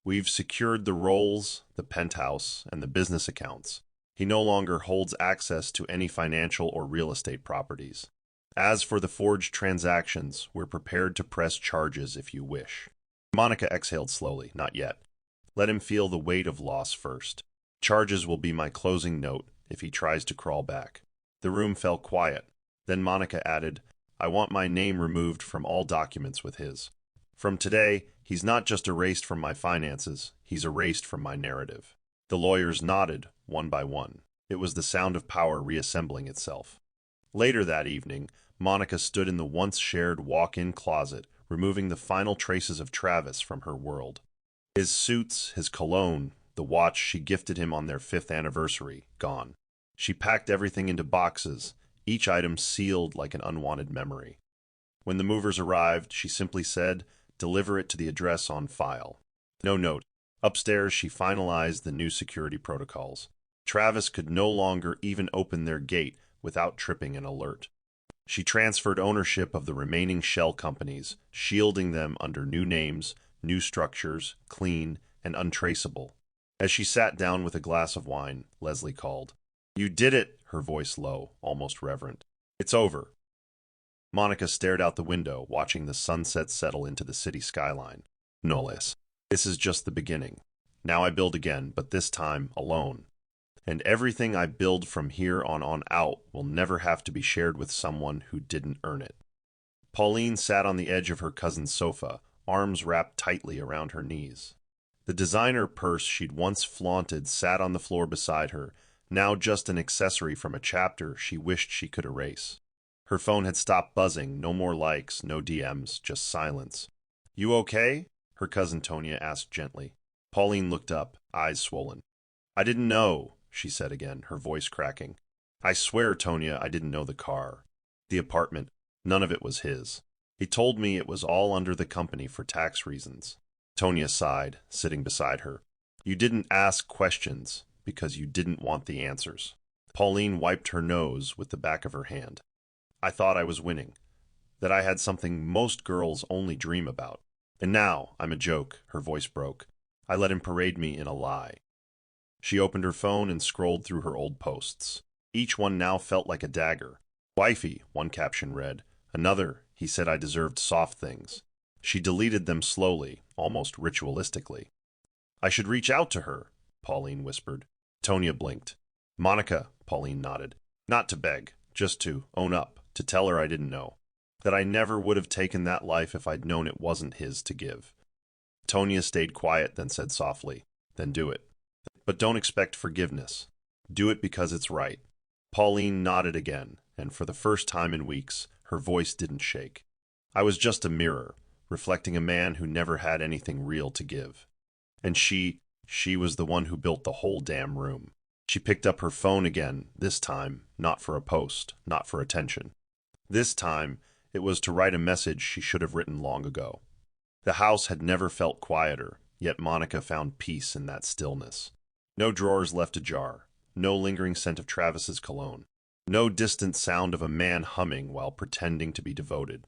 A: We've secured the rolls, the penthouse, and the business accounts. He no longer holds access to any financial or real estate properties. As for the forged transactions, we're prepared to press charges if you wish. Monica exhaled slowly. Not yet. Let him feel the weight of loss first. Charges will be my closing note if he tries to crawl back. The room fell quiet. Then Monica added, I want my name removed from all documents with his. From today, he's not just erased from my finances, he's erased from my narrative. The lawyers nodded, one by one. It was the sound of power reassembling itself. Later that evening, Monica stood in the once-shared walk-in closet, removing the final traces of Travis from her world. His suits, his cologne, the watch she gifted him on their 5th anniversary, gone. She packed everything into boxes, each item sealed like an unwanted memory. When the movers arrived, she simply said, deliver it to the address on file. No note. Upstairs, she finalized the new security protocols. Travis could no longer even open their gate without tripping an alert. She transferred ownership of the remaining shell companies, shielding them under new names, new structures, clean and untraceable. As she sat down with a glass of wine, Leslie called. You did it, her voice low, almost reverent. It's over. Monica stared out the window, watching the sunset settle into the city skyline. No less. This is just the beginning. Now I build again, but this time alone. And everything I build from here on out will never have to be shared with someone who didn't earn it. Pauline sat on the edge of her cousin's sofa, arms wrapped tightly around her knees. The designer purse she'd once flaunted sat on the floor beside her, now just an accessory from a chapter she wished she could erase. Her phone had stopped buzzing, no more likes, no DMs, just silence. You okay? Her cousin Tonya asked gently. Pauline looked up, eyes swollen. I didn't know, she said again, her voice cracking. I swear, Tonya, I didn't know the car. The apartment, none of it was his. He told me it was all under the company for tax reasons. Tonya sighed, sitting beside her. You didn't ask questions because you didn't want the answers. Pauline wiped her nose with the back of her hand. I thought I was winning, that I had something most girls only dream about. And now I'm a joke, her voice broke. I let him parade me in a lie. She opened her phone and scrolled through her old posts. Each one now felt like a dagger. Wifey, one caption read. Another, he said I deserved soft things. She deleted them slowly, almost ritualistically. I should reach out to her, Pauline whispered. Tonya blinked. Monica, Pauline nodded. Not to beg, just to own up, to tell her I didn't know. That I never would have taken that life if I'd known it wasn't his to give. Tonya stayed quiet, then said softly, then do it. But don't expect forgiveness. Do it because it's right. Pauline nodded again, and for the first time in weeks, her voice didn't shake. I was just a mirror, reflecting a man who never had anything real to give. And she was the one who built the whole damn room. She picked up her phone again, this time, not for a post, not for attention. This time, it was to write a message she should have written long ago. The house had never felt quieter, yet Monica found peace in that stillness. No drawers left ajar, no lingering scent of Travis's cologne, no distant sound of a man humming while pretending to be devoted.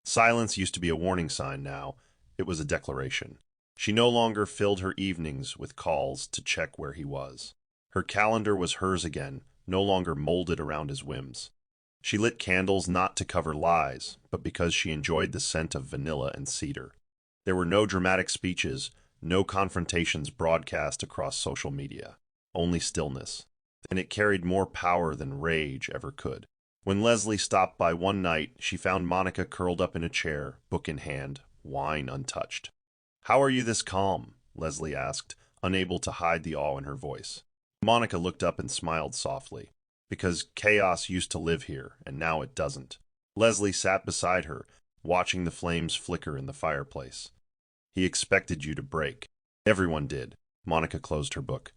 A: Silence used to be a warning sign now, it was a declaration. She no longer filled her evenings with calls to check where he was. Her calendar was hers again, no longer molded around his whims. She lit candles not to cover lies, but because she enjoyed the scent of vanilla and cedar. There were no dramatic speeches, no confrontations broadcast across social media, only stillness. And it carried more power than rage ever could. When Leslie stopped by one night, she found Monica curled up in a chair, book in hand, wine untouched. How are you this calm? Leslie asked, unable to hide the awe in her voice. Monica looked up and smiled softly. Because chaos used to live here, and now it doesn't. Leslie sat beside her, watching the flames flicker in the fireplace. He expected you to break. Everyone did. Monica closed her book.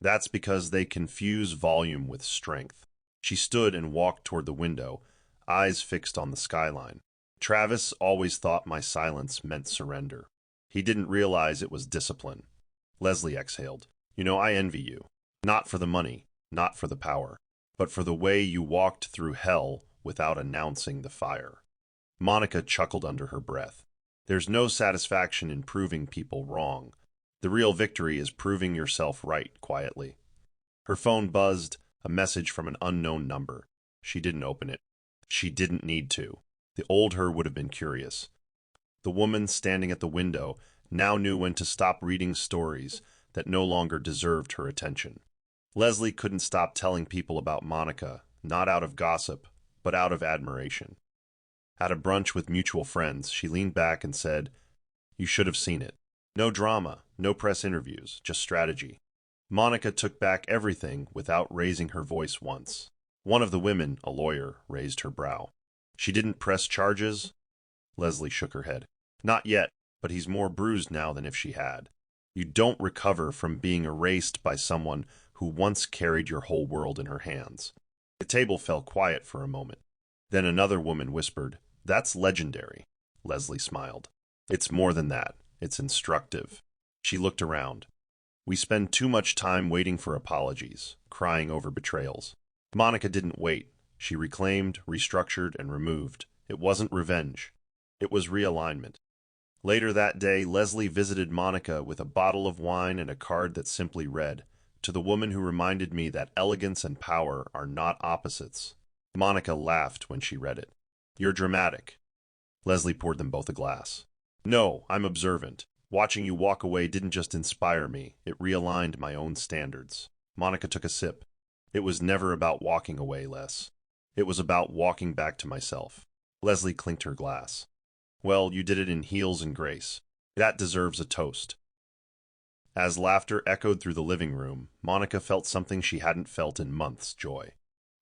A: That's because they confuse volume with strength. She stood and walked toward the window, eyes fixed on the skyline. Travis always thought my silence meant surrender. He didn't realize it was discipline. Leslie exhaled. You know, I envy you. Not for the money, not for the power, but for the way you walked through hell without announcing the fire. Monica chuckled under her breath. There's no satisfaction in proving people wrong. The real victory is proving yourself right quietly. Her phone buzzed, a message from an unknown number. She didn't open it. She didn't need to. The old her would have been curious. The woman standing at the window now knew when to stop reading stories that no longer deserved her attention. Leslie couldn't stop telling people about Monica, not out of gossip, but out of admiration. At a brunch with mutual friends, she leaned back and said, "You should have seen it. No drama, no press interviews, just strategy." Monica took back everything without raising her voice once. One of the women, a lawyer, raised her brow. "She didn't press charges?" Leslie shook her head. "Not yet, but he's more bruised now than if she had. You don't recover from being erased by someone who once carried your whole world in her hands." The table fell quiet for a moment. Then another woman whispered, "That's legendary." Leslie smiled. "It's more than that. It's instructive." She looked around. "We spend too much time waiting for apologies, crying over betrayals." Monica didn't wait. She reclaimed, restructured, and removed. It wasn't revenge. It was realignment. Later that day, Leslie visited Monica with a bottle of wine and a card that simply read, "To the woman who reminded me that elegance and power are not opposites." Monica laughed when she read it. "You're dramatic." Leslie poured them both a glass. "No, I'm observant. Watching you walk away didn't just inspire me, it realigned my own standards." Monica took a sip. "It was never about walking away, Les. It was about walking back to myself." Leslie clinked her glass. "Well, you did it in heels and grace. That deserves a toast." As laughter echoed through the living room, Monica felt something she hadn't felt in months: joy.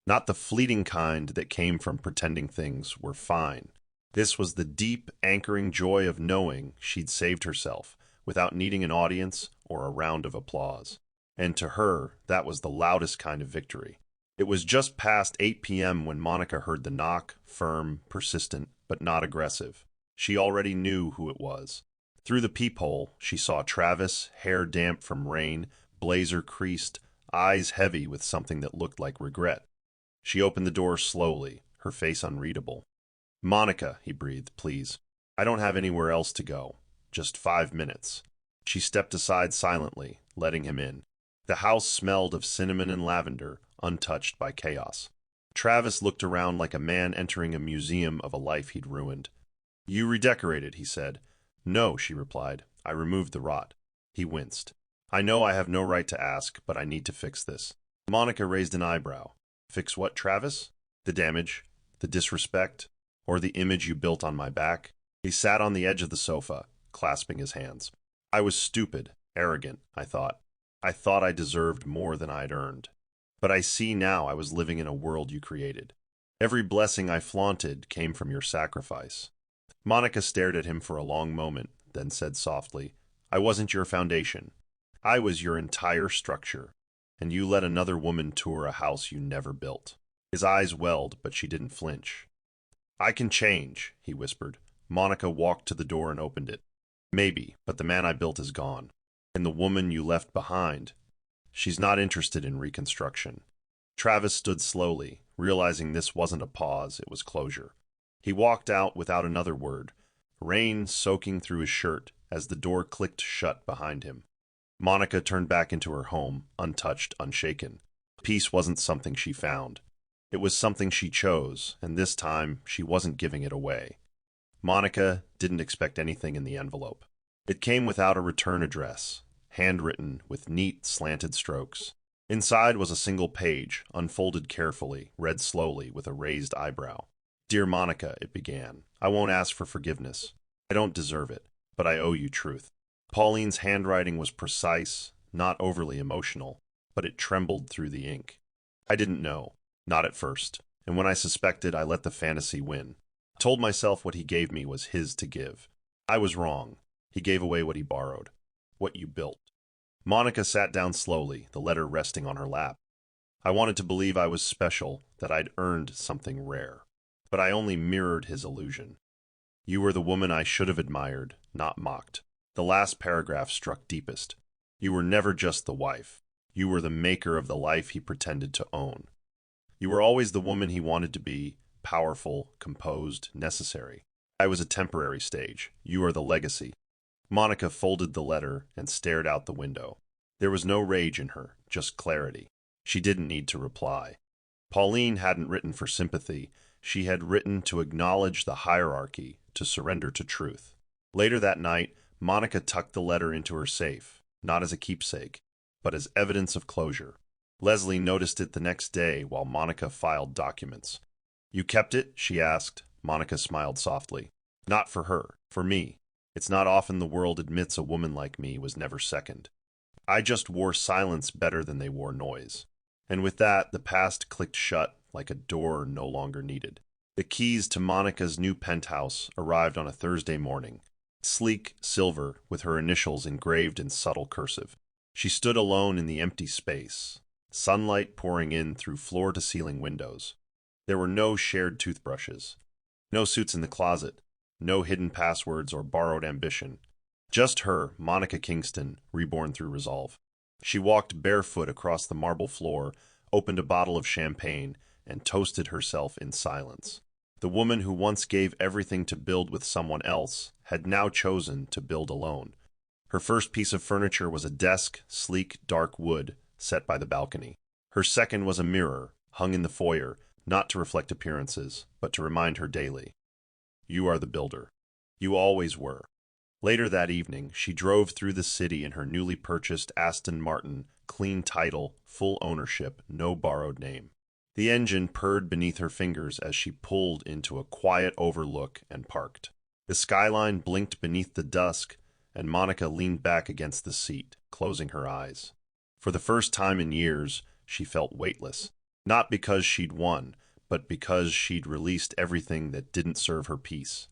A: Not the fleeting kind that came from pretending things were fine. This was the deep, anchoring joy of knowing she'd saved herself without needing an audience or a round of applause. And to her, that was the loudest kind of victory. It was just past 8 p.m. when Monica heard the knock, firm, persistent, but not aggressive. She already knew who it was. Through the peephole, she saw Travis, hair damp from rain, blazer creased, eyes heavy with something that looked like regret. She opened the door slowly, her face unreadable. "Monica," he breathed, "please. I don't have anywhere else to go. Just 5 minutes." She stepped aside silently, letting him in. The house smelled of cinnamon and lavender, untouched by chaos. Travis looked around like a man entering a museum of a life he'd ruined. "You redecorated," he said. "No," she replied. "I removed the rot." He winced. "I know I have no right to ask, but I need to fix this." Monica raised an eyebrow. "Fix what, Travis? The damage? The disrespect? Or the image you built on my back?" He sat on the edge of the sofa, clasping his hands. "I was stupid, arrogant, I thought. I thought I deserved more than I'd earned. But I see now I was living in a world you created. Every blessing I flaunted came from your sacrifice." Monica stared at him for a long moment, then said softly, "I wasn't your foundation. I was your entire structure, and you let another woman tour a house you never built." His eyes welled, but she didn't flinch. "I can change," he whispered. Monica walked to the door and opened it. "Maybe, but the man I built is gone. And the woman you left behind, she's not interested in reconstruction." Travis stood slowly, realizing this wasn't a pause, it was closure. He walked out without another word, rain soaking through his shirt as the door clicked shut behind him. Monica turned back into her home, untouched, unshaken. Peace wasn't something she found. It was something she chose, and this time she wasn't giving it away. Monica didn't expect anything in the envelope. It came without a return address, handwritten with neat, slanted strokes. Inside was a single page, unfolded carefully, read slowly with a raised eyebrow. "Dear Monica," it began, "I won't ask for forgiveness. I don't deserve it, but I owe you truth." Pauline's handwriting was precise, not overly emotional, but it trembled through the ink. "I didn't know, not at first, and when I suspected, I let the fantasy win. Told myself what he gave me was his to give. I was wrong. He gave away what he borrowed. What you built." Monica sat down slowly, the letter resting on her lap. "I wanted to believe I was special, that I'd earned something rare. But I only mirrored his illusion. You were the woman I should have admired, not mocked. The last paragraph struck deepest. You were never just the wife. You were the maker of the life he pretended to own. You were always the woman he wanted to be, powerful, composed, necessary. I was a temporary stage. You are the legacy. Monica folded the letter and stared out the window. There was no rage in her, just clarity. She didn't need to reply. Pauline hadn't written for sympathy. She had written to acknowledge the hierarchy, to surrender to truth. Later that night, Monica tucked the letter into her safe, not as a keepsake, but as evidence of closure. Leslie noticed it the next day while Monica filed documents. You kept it? She asked. Monica smiled softly. Not for her, for me. It's not often the world admits a woman like me was never second. I just wore silence better than they wore noise. And with that, the past clicked shut like a door no longer needed. The keys to Monica's new penthouse arrived on a Thursday morning, sleek silver with her initials engraved in subtle cursive. She stood alone in the empty space, sunlight pouring in through floor-to-ceiling windows. There were no shared toothbrushes, no suits in the closet, no hidden passwords or borrowed ambition. Just her, Monica Kingston, reborn through resolve. She walked barefoot across the marble floor, opened a bottle of champagne, and toasted herself in silence. The woman who once gave everything to build with someone else had now chosen to build alone. Her first piece of furniture was a desk, sleek, dark wood, set by the balcony. Her second was a mirror, hung in the foyer, not to reflect appearances, but to remind her daily. You are the builder. You always were. Later that evening, she drove through the city in her newly purchased Aston Martin, clean title, full ownership, no borrowed name. The engine purred beneath her fingers as she pulled into a quiet overlook and parked. The skyline blinked beneath the dusk, and Monica leaned back against the seat, closing her eyes. For the first time in years, she felt weightless. Not because she'd won, but because she'd released everything that didn't serve her peace.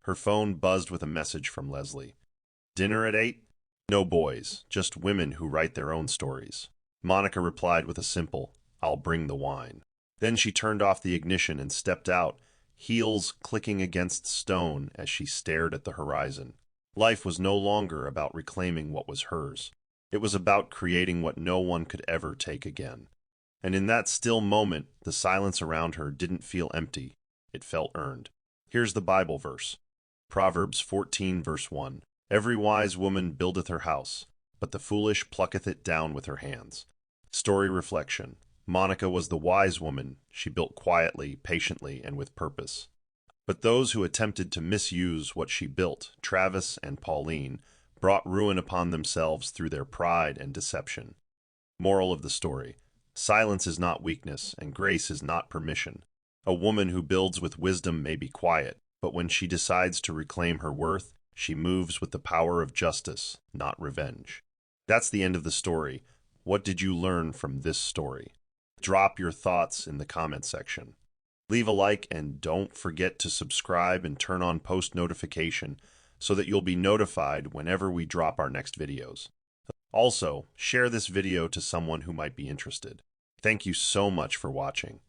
A: Her phone buzzed with a message from Leslie. Dinner at 8? No boys, just women who write their own stories. Monica replied with a simple, I'll bring the wine. Then she turned off the ignition and stepped out, heels clicking against stone as she stared at the horizon. Life was no longer about reclaiming what was hers. It was about creating what no one could ever take again. And in that still moment, the silence around her didn't feel empty. It felt earned. Here's the Bible verse. Proverbs 14 verse 1. Every wise woman buildeth her house, but the foolish plucketh it down with her hands. Story reflection. Monica was the wise woman. She built quietly, patiently, and with purpose. But those who attempted to misuse what she built, Travis and Pauline, brought ruin upon themselves through their pride and deception. Moral of the story. Silence is not weakness, and grace is not permission. A woman who builds with wisdom may be quiet, but when she decides to reclaim her worth, she moves with the power of justice, not revenge. That's the end of the story. What did you learn from this story? Drop your thoughts in the comment section. Leave a like and don't forget to subscribe and turn on post notification so that you'll be notified whenever we drop our next videos. Also, share this video to someone who might be interested. Thank you so much for watching.